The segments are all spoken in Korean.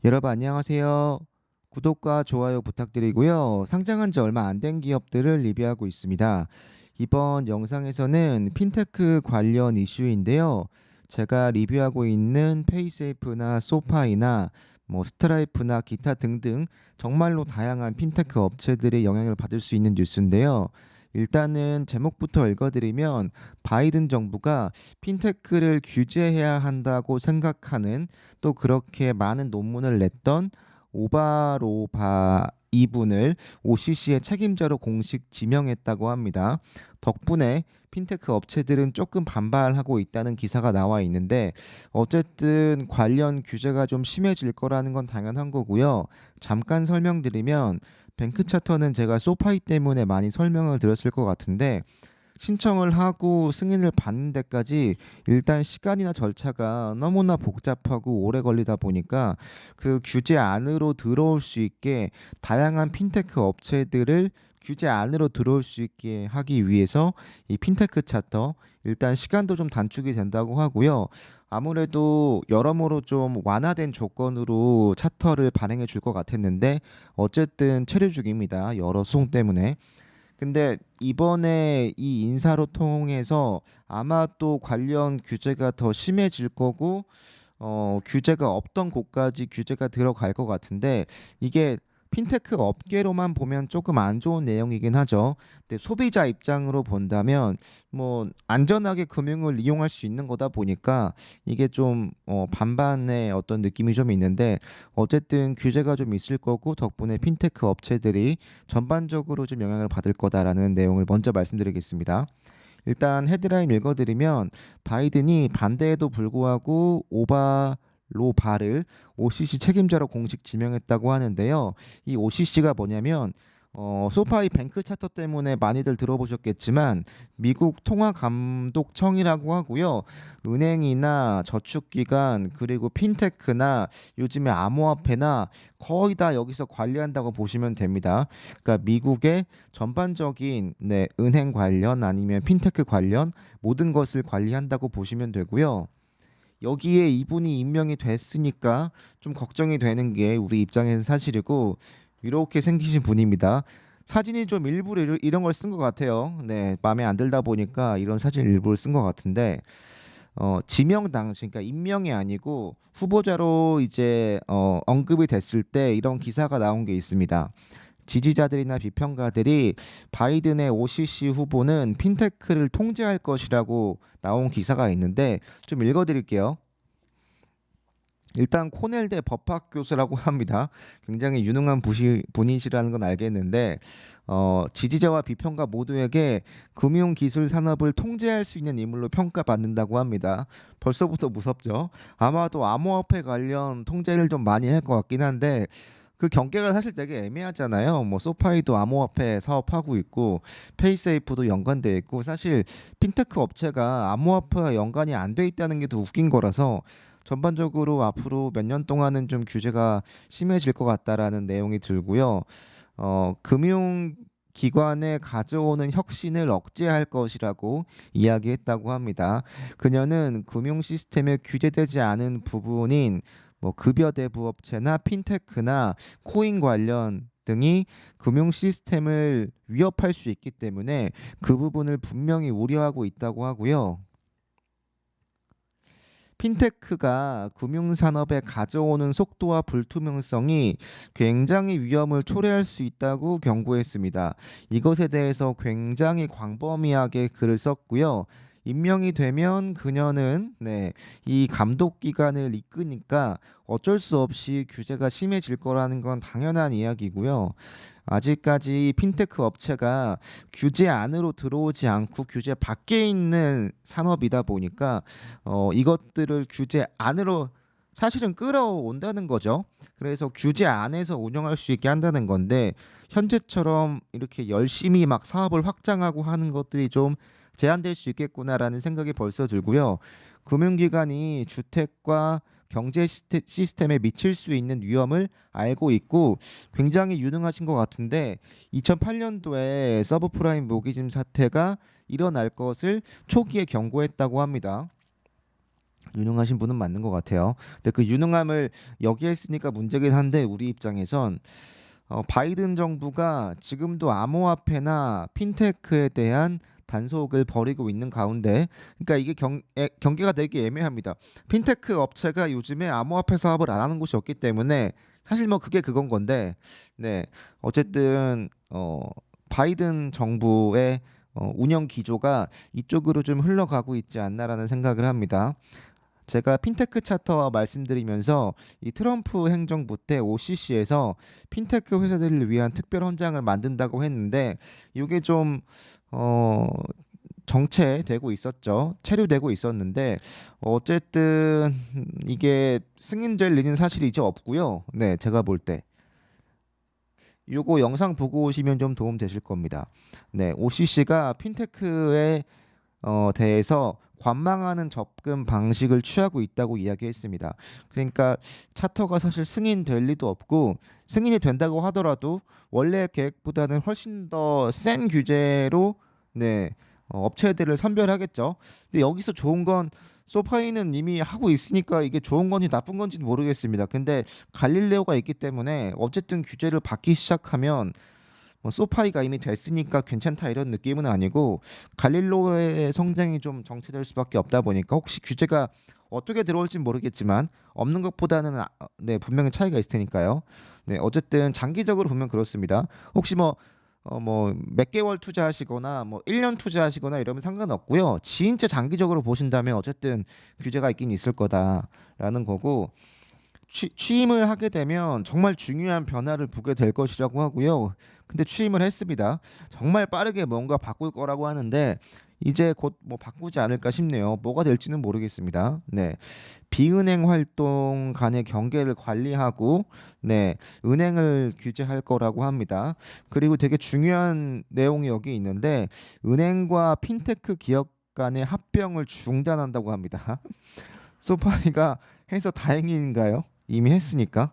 여러분 안녕하세요. 구독과 좋아요 부탁드리고요. 상장한 지 얼마 안 된 기업들을 리뷰하고 있습니다. 이번 영상에서는 핀테크 관련 이슈인데요. 제가 리뷰하고 있는 페이세이프나 소파이나 스트라이프나 기타 등등 정말로 다양한 핀테크 업체들의 영향을 받을 수 있는 뉴스인데요. 일단은 제목부터 읽어드리면 바이든 정부가 핀테크를 규제해야 한다고 생각하는 또 그렇게 많은 논문을 냈던 오바로바 이분을 OCC의 책임자로 공식 지명했다고 합니다. 덕분에 핀테크 업체들은 조금 반발하고 있다는 기사가 나와 있는데 어쨌든 관련 규제가 좀 심해질 거라는 건 당연한 거고요. 잠깐 설명드리면 뱅크 차터는 제가 소파이 때문에 많이 설명을 드렸을 것 같은데 신청을 하고 승인을 받는 데까지 일단 시간이나 절차가 너무나 복잡하고 오래 걸리다 보니까 그 규제 안으로 들어올 수 있게 다양한 핀테크 업체들을 규제 안으로 들어올 수 있게 하기 위해서 이 핀테크 차터 일단 시간도 좀 단축이 된다고 하고요. 아무래도 여러모로 좀 완화된 조건으로 차터를 발행해 줄 것 같았는데 어쨌든 체류 중입니다. 여러 소송 때문에. 근데 이번에 이 인사로 통해서 아마 또 관련 규제가 더 심해질 거고 규제가 없던 곳까지 규제가 들어갈 것 같은데 이게 핀테크 업계로만 보면 조금 안 좋은 내용이긴 하죠. 근데 소비자 입장으로 본다면 안전하게 금융을 이용할 수 있는 거다 보니까 이게 좀 반반의 어떤 느낌이 좀 있는데 어쨌든 규제가 좀 있을 거고 덕분에 핀테크 업체들이 전반적으로 좀 영향을 받을 거다라는 내용을 먼저 말씀드리겠습니다. 일단 헤드라인 읽어드리면 바이든이 반대에도 불구하고 오바로바를 OCC 책임자로 공식 지명했다고 하는데요. 이 OCC가 뭐냐면 소파이 뱅크 차터 때문에 많이들 들어보셨겠지만 미국 통화감독청이라고 하고요. 은행이나 저축기관 그리고 핀테크나 요즘에 암호화폐나 거의 다 여기서 관리한다고 보시면 됩니다. 그러니까 미국의 전반적인 은행 관련 아니면 핀테크 관련 모든 것을 관리한다고 보시면 되고요. 여기에 이분이 임명이 됐으니까 좀 걱정이 되는 게 우리 입장에서 사실이고 이렇게 생기신 분입니다. 사진이 좀 일부러 이런 걸 쓴 것 같아요. 네, 마음에 안 들다 보니까 이런 사진 일부러 쓴 것 같은데 지명 당시 그러니까 임명이 아니고 후보자로 이제 언급이 됐을 때 이런 기사가 나온 게 있습니다. 지지자들이나 비평가들이 바이든의 OCC 후보는 핀테크를 통제할 것이라고 나온 기사가 있는데 좀 읽어드릴게요. 일단 코넬대 법학 교수라고 합니다. 굉장히 유능한 분이시라는 건 알겠는데 지지자와 비평가 모두에게 금융기술 산업을 통제할 수 있는 인물로 평가받는다고 합니다. 벌써부터 무섭죠. 아마도 암호화폐 관련 통제를 좀 많이 할 것 같긴 한데 그 경계가 사실 되게 애매하잖아요. 소파이도 암호화폐 사업하고 있고 페이세이프도 연관돼 있고 사실 핀테크 업체가 암호화폐와 연관이 안 돼 있다는 게 더 웃긴 거라서 전반적으로 앞으로 몇 년 동안은 좀 규제가 심해질 것 같다라는 내용이 들고요. 금융 기관에 가져오는 혁신을 억제할 것이라고 이야기했다고 합니다. 그녀는 금융 시스템에 규제되지 않은 부분인 급여 대부업체나 핀테크나 코인 관련 등이 금융 시스템을 위협할 수 있기 때문에 그 부분을 분명히 우려하고 있다고 하고요. 핀테크가 금융산업에 가져오는 속도와 불투명성이 굉장히 위험을 초래할 수 있다고 경고했습니다. 이것에 대해서 굉장히 광범위하게 글을 썼고요. 임명이 되면 그녀는 이 감독 기관을 이끄니까 어쩔 수 없이 규제가 심해질 거라는 건 당연한 이야기고요. 아직까지 핀테크 업체가 규제 안으로 들어오지 않고 규제 밖에 있는 산업이다 보니까 이것들을 규제 안으로 사실은 끌어온다는 거죠. 그래서 규제 안에서 운영할 수 있게 한다는 건데 현재처럼 이렇게 열심히 막 사업을 확장하고 하는 것들이 좀 제한될 수 있겠구나라는 생각이 벌써 들고요. 금융기관이 주택과 경제 시스템에 미칠 수 있는 위험을 알고 있고 굉장히 유능하신 것 같은데 2008년도에 서브프라임 모기짐 사태가 일어날 것을 초기에 경고했다고 합니다. 유능하신 분은 맞는 것 같아요. 근데 그 유능함을 여기에 쓰니까 문제긴 한데 우리 입장에선 바이든 정부가 지금도 암호화폐나 핀테크에 대한 단속을 벌이고 있는 가운데, 그러니까 이게 경계가 되게 애매합니다. 핀테크 업체가 요즘에 암호화폐 사업을 안 하는 곳이 없기 때문에 사실 뭐 그게 그건 건데, 네, 어쨌든 바이든 정부의 운영 기조가 이쪽으로 좀 흘러가고 있지 않나라는 생각을 합니다. 제가 핀테크 차터 말씀드리면서 이 트럼프 행정부 때 OCC에서 핀테크 회사들을 위한 특별 헌장을 만든다고 했는데 이게 좀 어, 정체되고 있었죠. 체류되고 있었는데 어쨌든 이게 승인될 일은 사실 이제 없고요. 네, 제가 볼 때. 요거 영상 보고 오시면 좀 도움 되실 겁니다. 네, OCC가 핀테크에 대해서 관망하는 접근 방식을 취하고 있다고 이야기했습니다. 그러니까 차터가 사실 승인될 리도 없고, 승인이 된다고 하더라도 원래 계획보다는 훨씬 더 센 규제로, 네, 업체들을 선별하겠죠. 근데 여기서 좋은 건 소파이는 이미 하고 있으니까 이게 좋은 건지 나쁜 건지는 모르겠습니다. 근데 갈릴레오가 있기 때문에 어쨌든 규제를 받기 시작하면 뭐 소파이가 이미 됐으니까 괜찮다 이런 느낌은 아니고, 갈릴로의 성장이 좀 정체될 수밖에 없다 보니까 혹시 규제가 어떻게 들어올지 모르겠지만 없는 것보다는 네, 분명히 차이가 있을 테니까요. 네, 어쨌든 장기적으로 보면 그렇습니다. 혹시 뭐 몇 개월 투자하시거나 뭐 1년 투자하시거나 이러면 상관없고요. 진짜 장기적으로 보신다면 어쨌든 규제가 있긴 있을 거다라는 거고, 취임을 하게 되면 정말 중요한 변화를 보게 될 것이라고 하고요. 근데 취임을 했습니다. 정말 빠르게 뭔가 바꿀 거라고 하는데 이제 곧 뭐 바꾸지 않을까 싶네요. 뭐가 될지는 모르겠습니다. 네. 비은행 활동 간의 경계를 관리하고, 네, 은행을 규제할 거라고 합니다. 그리고 되게 중요한 내용이 여기 있는데 은행과 핀테크 기업 간의 합병을 중단한다고 합니다. 소파이가 해서 다행인가요? 이미 했으니까.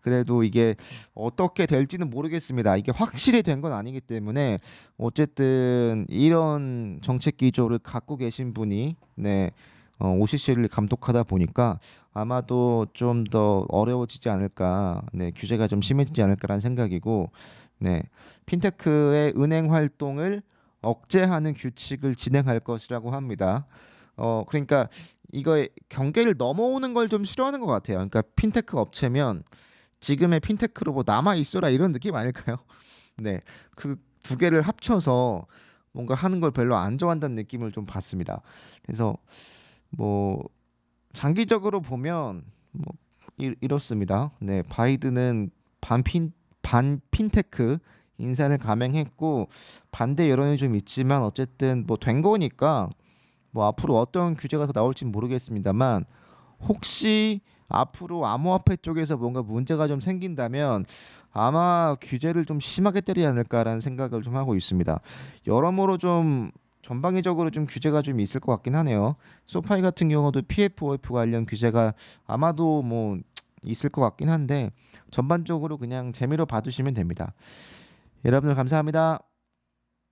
그래도 이게 어떻게 될지는 모르겠습니다. 이게 확실히 된 건 아니기 때문에 어쨌든 이런 정책 기조를 갖고 계신 분이, 네, OCC를 감독하다 보니까 아마도 좀 더 어려워지지 않을까, 네, 규제가 좀 심해지지 않을까라는 생각이고, 네, 핀테크의 은행 활동을 억제하는 규칙을 진행할 것이라고 합니다. 그러니까 이거 경계를 넘어오는 걸 좀 싫어하는 것 같아요. 그러니까 핀테크 업체면 지금의 핀테크로 뭐 남아 있어라 이런 느낌 아닐까요? 네, 그 두 개를 합쳐서 뭔가 하는 걸 별로 안 좋아한다는 느낌을 좀 받습니다. 그래서 뭐 장기적으로 보면 뭐 이렇습니다. 네, 바이든은 반 핀테크 인사를 감행했고 반대 여론이 좀 있지만 어쨌든 뭐 된 거니까 뭐 앞으로 어떤 규제가 더 나올지 모르겠습니다만, 혹시 앞으로 암호화폐 쪽에서 뭔가 문제가 좀 생긴다면 아마 규제를 좀 심하게 때리지 않을까라는 생각을 좀 하고 있습니다. 여러모로 좀 전방위적으로 좀 규제가 좀 있을 것 같긴 하네요. 소파이 같은 경우도 PFOF 관련 규제가 아마도 뭐 있을 것 같긴 한데 전반적으로 그냥 재미로 봐두시면 됩니다. 여러분들 감사합니다.